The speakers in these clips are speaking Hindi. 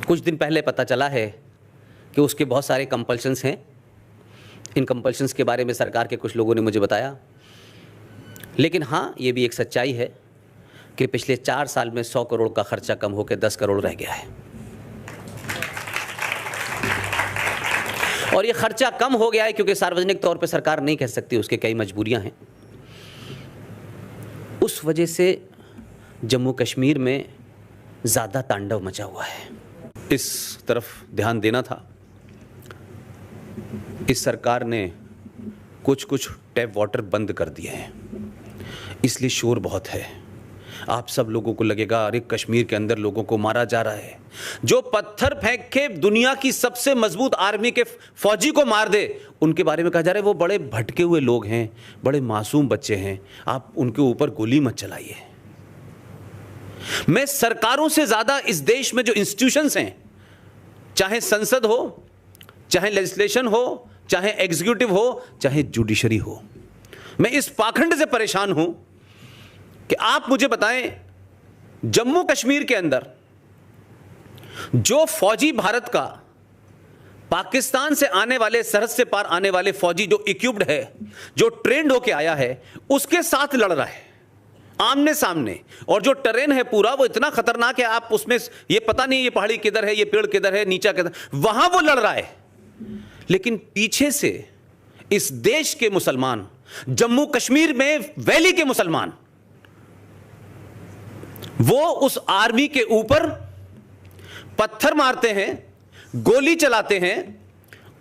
कुछ दिन पहले पता चला है कि उसके बहुत सारे कंपल्शंस हैं। इन कंपल्शंस के बारे में सरकार के कुछ लोगों ने मुझे बताया। लेकिन हाँ, ये भी एक सच्चाई है कि पिछले 4 साल में 100 करोड़ का खर्चा कम होकर 10 करोड़ रह गया है। और ये खर्चा कम हो गया है क्योंकि सार्वजनिक तौर पे सरकार नहीं कह सकती, उसके कई मजबूरियां हैं। उस वजह से जम्मू कश्मीर में ज़्यादा तांडव मचा हुआ है। इस तरफ ध्यान देना था। इस सरकार ने कुछ टैप वाटर बंद कर दिए हैं, इसलिए शोर बहुत है। आप सब लोगों को लगेगा अरे कश्मीर के अंदर लोगों को मारा जा रहा है। जो पत्थर फेंक के दुनिया की सबसे मजबूत आर्मी के फौजी को मार दे, उनके बारे में कहा जा रहा है वो बड़े भटके हुए लोग हैं, बड़े मासूम बच्चे हैं, आप उनके ऊपर गोली मत चलाइए। मैं सरकारों से ज्यादा इस देश में जो इंस्टीट्यूशंस हैं, चाहे संसद हो, चाहे लेजिस्लेशन हो, चाहे एग्जीक्यूटिव हो, चाहे जुडिशरी हो, मैं इस पाखंड से परेशान हूं कि आप मुझे बताएं जम्मू कश्मीर के अंदर जो फौजी भारत का पाकिस्तान से आने वाले, सरहद से पार आने वाले फौजी जो इक्विप्ड है, जो ट्रेंड होके आया है, उसके साथ लड़ रहा है आमने सामने। और जो टेरेन है पूरा वो इतना खतरनाक है, आप उसमें ये पता नहीं ये पहाड़ी किधर है, ये पेड़ किधर है, नीचा किधर, वहां वो लड़ रहा है। लेकिन पीछे से इस देश के मुसलमान, जम्मू कश्मीर में वैली के मुसलमान, वो उस आर्मी के ऊपर पत्थर मारते हैं, गोली चलाते हैं,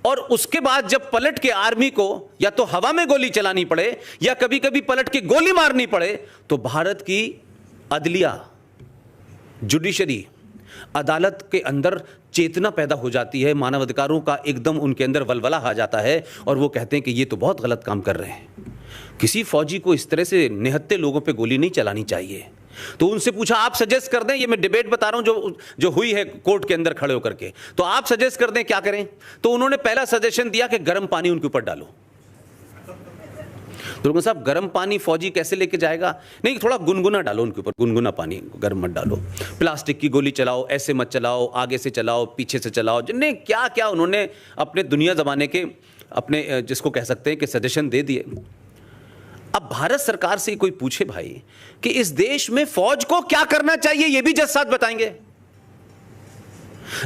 और उसके बाद जब पलट के आर्मी को या तो हवा में गोली चलानी पड़े या कभी कभी पलट के गोली मारनी पड़े, तो भारत की अदलिया, जुडिशरी, अदालत के अंदर चेतना पैदा हो जाती है, मानवाधिकारों का एकदम उनके अंदर वलवला आ जाता है, और वो कहते हैं कि ये तो बहुत गलत काम कर रहे हैं। किसी फौजी को इस तरह से निहत्थे लोगों पे गोली नहीं चलानी चाहिए। तो उनसे पूछा, आप सजेस्ट कर दें, ये मैं डिबेट बता रहा हूं जो हुई है कोर्ट के अंदर खड़े होकर के, तो आप सजेस्ट कर दें क्या करें। तो उन्होंने पहला सजेशन दिया कि गर्म पानी उनके ऊपर डालो। तो साहब गर्म पानी फौजी कैसे लेके जाएगा? नहीं, थोड़ा गुनगुना डालो उनके ऊपर, गुनगुना पानी, गर्म मत डालो। प्लास्टिक की गोली चलाओ, ऐसे मत चलाओ, आगे से चलाओ, पीछे से चलाओ, जिन्हें क्या क्या उन्होंने अपने दुनिया जमाने के अपने जिसको कह सकते हैं कि सजेशन दे दिए। अब भारत सरकार से कोई पूछे भाई कि इस देश में फौज को क्या करना चाहिए, ये भी जज साहब बताएंगे।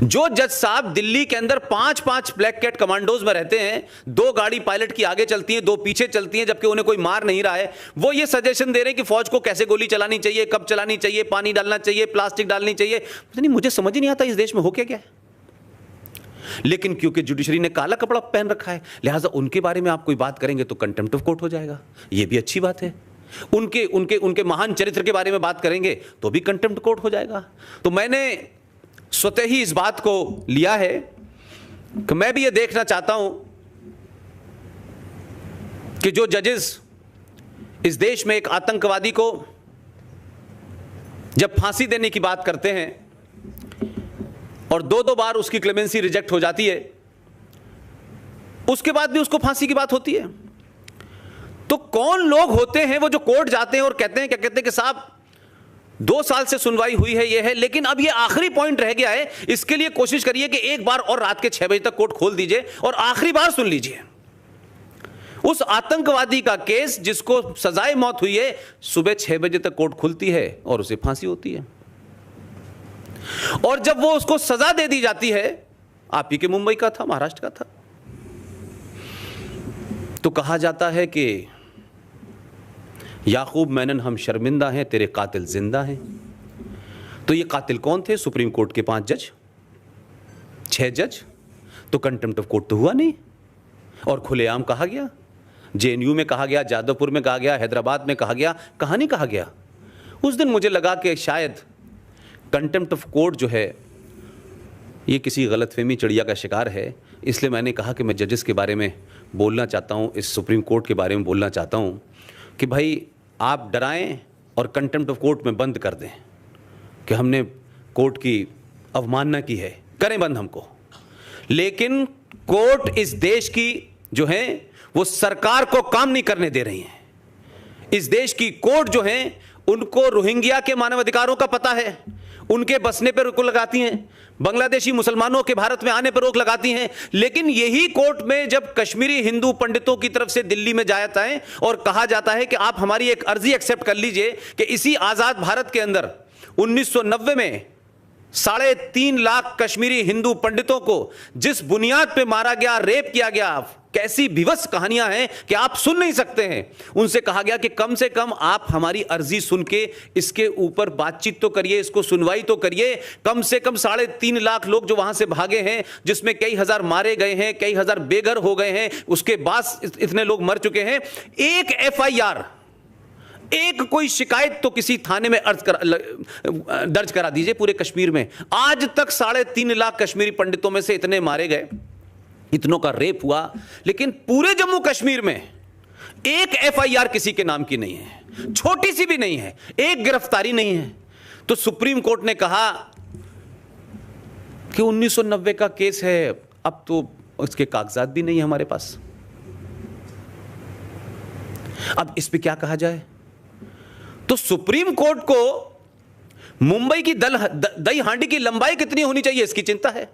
जो जज साहब दिल्ली के अंदर 5-5 ब्लैक कैट कमांडोज में रहते हैं, 2 गाड़ी पायलट की आगे चलती हैं, 2 पीछे चलती हैं, जबकि उन्हें कोई मार नहीं रहा है, वो ये सजेशन दे रहे हैं कि फौज को कैसे गोली चलानी चाहिए, कब चलानी चाहिए, पानी डालना चाहिए, प्लास्टिक डालनी चाहिए। नहीं, मुझे समझ ही नहीं आता इस देश में हो क्या है। लेकिन क्योंकि जुडिशरी ने काला कपड़ा पहन रखा है, लिहाजा उनके बारे में आप कोई बात करेंगे तो कंटेम्प्ट ऑफ कोर्ट हो जाएगा। ये भी अच्छी बात है। उनके महान चरित्र के बारे में बात करेंगे तो भी कंटेम्प्ट कोर्ट हो जाएगा। तो मैंने स्वतः ही इस बात को लिया है कि मैं भी ये देखना चाहता हूं कि जो जजेस इस देश में एक आतंकवादी को जब फांसी देने की बात करते हैं और 2-2 बार उसकी क्लेमेंसी रिजेक्ट हो जाती है, उसके बाद भी उसको फांसी की बात होती है, तो कौन लोग होते हैं वो जो कोर्ट जाते हैं और कहते हैं, क्या कहते हैं कि साहब 2 साल से सुनवाई हुई है, ये है, लेकिन अब ये आखिरी पॉइंट रह गया है, इसके लिए कोशिश करिए कि एक बार और रात के 6 बजे तक कोर्ट खोल दीजिए और आखिरी बार सुन लीजिए। उस आतंकवादी का केस जिसको सजाए मौत हुई है, सुबह 6 बजे तक कोर्ट खुलती है और उसे फांसी होती है। और जब वो उसको सजा दे दी जाती है, आप ही के मुंबई का था, महाराष्ट्र का था, तो कहा जाता है कि याकूब मेनन हम शर्मिंदा हैं, तेरे कातिल जिंदा हैं। तो ये कातिल कौन थे? सुप्रीम कोर्ट के 5 जज, 6 जज। तो कंटेम्प्ट ऑफ कोर्ट तो हुआ नहीं, और खुलेआम कहा गया, जेएनयू में कहा गया, जादवपुर में कहा गया, हैदराबाद में कहा गया, कहाँ नहीं कहा गया। उस दिन मुझे लगा कि शायद कंटेम्प्ट ऑफ कोर्ट जो है ये किसी गलतफहमी चिड़िया का शिकार है, इसलिए मैंने कहा कि मैं जजेस के बारे में बोलना चाहता हूँ, इस सुप्रीम कोर्ट के बारे में बोलना चाहता हूँ कि भाई आप डराएं और कंटेम्प्ट ऑफ कोर्ट में बंद कर दें कि हमने कोर्ट की अवमानना की है, करें बंद हमको। लेकिन कोर्ट इस देश की जो है वो सरकार को काम नहीं करने दे रही है। इस देश की कोर्ट जो है उनको रोहिंग्या के मानवाधिकारों का पता है, उनके बसने पर रोक लगाती हैं, बांग्लादेशी मुसलमानों के भारत में आने पर रोक लगाती हैं। लेकिन यही कोर्ट में जब कश्मीरी हिंदू पंडितों की तरफ से दिल्ली में जाता है और कहा जाता है कि आप हमारी एक अर्जी एक्सेप्ट कर लीजिए कि इसी आजाद भारत के अंदर 1990 में 3.5 लाख कश्मीरी हिंदू पंडितों को जिस बुनियाद पे मारा गया, रेप किया गया, कैसी विवश कहानियां हैं कि आप सुन नहीं सकते हैं। उनसे कहा गया कि कम से कम आप हमारी अर्जी सुन के इसके ऊपर बातचीत तो करिए, इसको सुनवाई तो करिए। कम से कम 3.5 लाख लोग जो वहां से भागे हैं, जिसमें कई हजार मारे गए हैं, कई हजार बेघर हो गए हैं, उसके बाद इतने लोग मर चुके हैं। एक FIR, एक कोई शिकायत तो किसी थाने में दर्ज करा दीजिए पूरे कश्मीर में। आज तक 3.5 लाख कश्मीरी पंडितों में से इतने मारे गए, इतनों का रेप हुआ, लेकिन पूरे जम्मू कश्मीर में एक FIR किसी के नाम की नहीं है, छोटी सी भी नहीं है, एक गिरफ्तारी नहीं है। तो सुप्रीम कोर्ट ने कहा कि 1990 का केस है, अब तो उसके कागजात भी नहीं है हमारे पास। अब इस पे क्या कहा जाए? तो सुप्रीम कोर्ट को मुंबई की दही हांडी की लंबाई कितनी होनी चाहिए इसकी चिंता है।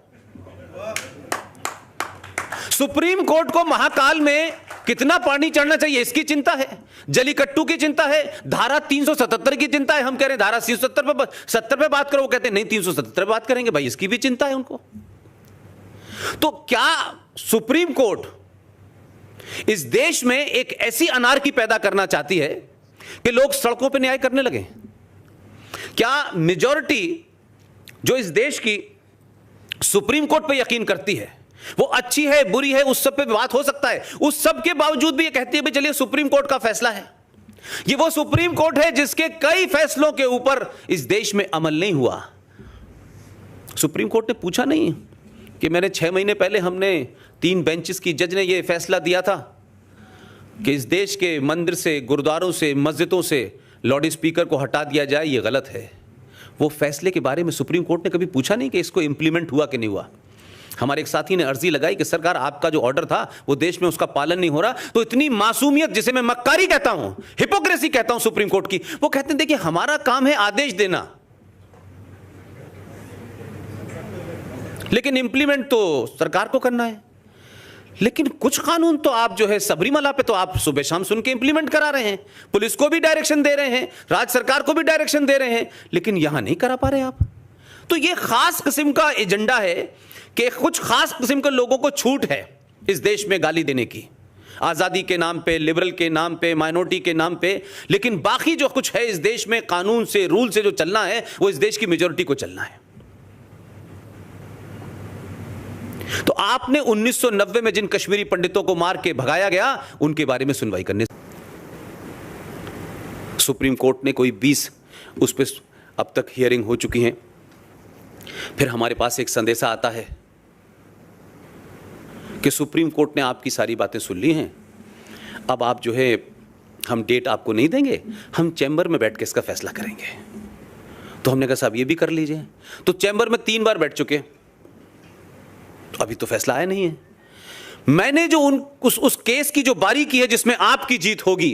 सुप्रीम कोर्ट को महाकाल में कितना पानी चढ़ना चाहिए इसकी चिंता है। जलीकट्टू की चिंता है, धारा 377 की चिंता है। हम कह रहे हैं धारा 370 पे बात करो, वो कहते हैं नहीं 377 पे बात करेंगे। भाई इसकी भी चिंता है उनको। तो क्या सुप्रीम कोर्ट इस देश में एक ऐसी अनार्की पैदा करना चाहती है कि लोग सड़कों पर न्याय करने लगे? क्या मेजॉरिटी जो इस देश की सुप्रीम कोर्ट पे यकीन करती है वो अच्छी है, बुरी है, उस सब पे बात हो सकता है, उस सब के बावजूद भी ये कहती है भाई चलिए सुप्रीम कोर्ट का फैसला है। ये वो सुप्रीम कोर्ट है जिसके कई फैसलों के ऊपर इस देश में अमल नहीं हुआ। सुप्रीम कोर्ट ने पूछा नहीं कि मैंने 6 महीने पहले हमने 3 बेंचेस की जज ने यह फैसला दिया था कि इस देश के मंदिर से, गुरुद्वारों से, मस्जिदों से लाउड स्पीकर को हटा दिया जाए, ये गलत है। वो फैसले के बारे में सुप्रीम कोर्ट ने कभी पूछा नहीं कि इसको इंप्लीमेंट हुआ कि नहीं हुआ। हमारे एक साथी ने अर्जी लगाई कि सरकार आपका जो ऑर्डर था वो देश में उसका पालन नहीं हो रहा। तो इतनी मासूमियत, जिसे मैं मक्कारी कहता हूं, हिपोक्रेसी कहता हूं सुप्रीम कोर्ट की, वो कहते हैं देखिए हमारा काम है आदेश देना, लेकिन इंप्लीमेंट तो सरकार को करना है। लेकिन कुछ कानून तो आप जो है सबरीमला पे तो आप सुबह शाम सुन के इंप्लीमेंट करा रहे हैं, पुलिस को भी डायरेक्शन दे रहे हैं, राज्य सरकार को भी डायरेक्शन दे रहे हैं, लेकिन यहां नहीं करा पा रहे आप। तो ये खास किस्म का एजेंडा है कि कुछ खास किस्म के लोगों को छूट है इस देश में गाली देने की, आज़ादी के नाम पे, लिबरल के नाम पे, माइनॉरिटी के नाम पे, लेकिन बाकी जो कुछ है इस देश में कानून से, रूल से जो चलना है वो इस देश की मेजॉरिटी को चलना है। तो आपने 1990 में जिन कश्मीरी पंडितों को मार के भगाया गया उनके बारे में सुनवाई करने सुप्रीम कोर्ट ने कोई 20 उस पर अब तक हियरिंग हो चुकी हैं। फिर हमारे पास एक संदेशा आता है कि सुप्रीम कोर्ट ने आपकी सारी बातें सुन ली हैं, अब आप जो है हम डेट आपको नहीं देंगे, हम चैम्बर में बैठ के इसका फैसला करेंगे। तो हमने कहा साहब ये भी कर लीजिए। तो चैम्बर में 3 बार बैठ चुके, तो अभी तो फैसला आया नहीं है। मैंने जो उस केस की जो बारीकी है जिसमें आपकी जीत होगी,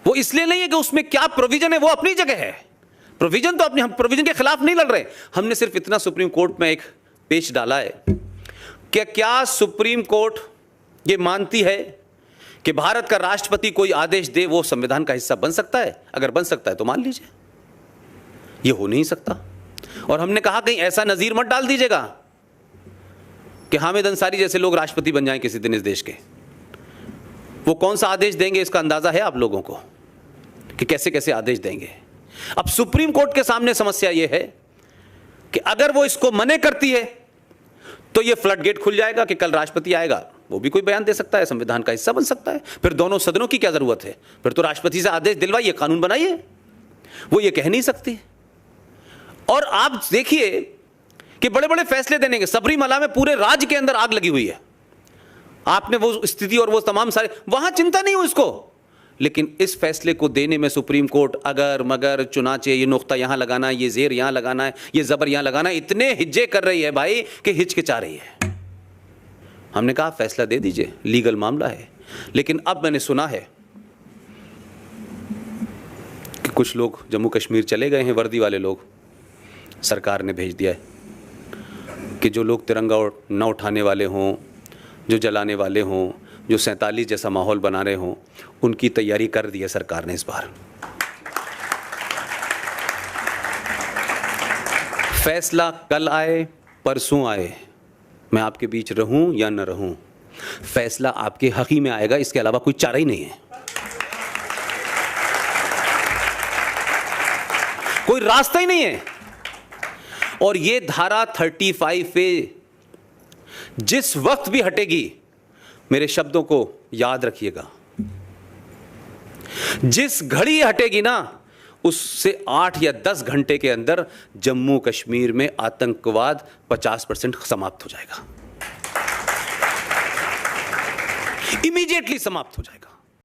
वो इसलिए नहीं है कि उसमें क्या प्रोविजन है, वो अपनी जगह है, प्रोविजन तो अपनी, हम प्रोविजन के खिलाफ नहीं लड़ रहे। हमने सिर्फ इतना सुप्रीम कोर्ट में एक पेच डाला है कि क्या सुप्रीम कोर्ट ये मानती है कि भारत का राष्ट्रपति कोई आदेश दे वो संविधान का हिस्सा बन सकता है? अगर बन सकता है तो मान लीजिए, ये हो नहीं सकता। और हमने कहा कहीं ऐसा नजीर मत डाल दीजिएगा कि हामिद अंसारी जैसे लोग राष्ट्रपति बन जाएं किसी दिन इस देश के। वो कौन सा आदेश देंगे इसका अंदाजा है आप लोगों को कि कैसे कैसे आदेश देंगे। अब सुप्रीम कोर्ट के सामने समस्या यह है कि अगर वो इसको मने करती है तो ये फ्लड गेट खुल जाएगा कि कल राष्ट्रपति आएगा, वो भी कोई बयान दे सकता है, संविधान का हिस्सा बन सकता है। फिर दोनों सदनों की क्या जरूरत है? फिर तो राष्ट्रपति से आदेश दिलवाइए, कानून बनाइए। वो ये कह नहीं सकती। और आप देखिए कि बड़े बड़े फैसले देने के, सबरीमला में पूरे राज्य के अंदर आग लगी हुई है, आपने वो स्थिति और वो तमाम सारे, वहां चिंता नहीं हो इसको, लेकिन इस फैसले को देने में सुप्रीम कोर्ट अगर मगर चुनाचे, ये नुक्ता यहां लगाना है, ये जेर यहां लगाना है, ये जबर यहां लगाना है, इतने हिज्जे कर रही है भाई कि हिचकिचा रही है। हमने कहा फैसला दे दीजिए, लीगल मामला है। लेकिन अब मैंने सुना है कि कुछ लोग जम्मू कश्मीर चले गए हैं, वर्दी वाले लोग, सरकार ने भेज दिया है कि जो लोग तिरंगा न उठाने वाले हों, जो जलाने वाले हों, जो 47 जैसा माहौल बना रहे हों, उनकी तैयारी कर दी है सरकार ने इस बार। फैसला कल आए परसों आए, मैं आपके बीच रहूं या न रहूं, फैसला आपके हक ही में आएगा, इसके अलावा कोई चारा ही नहीं है, कोई रास्ता ही नहीं है। और ये धारा 35A जिस वक्त भी हटेगी, मेरे शब्दों को याद रखिएगा, जिस घड़ी हटेगी ना, उससे 8 या 10 घंटे के अंदर जम्मू कश्मीर में आतंकवाद 50% समाप्त हो जाएगा, इमीडिएटली समाप्त हो जाएगा।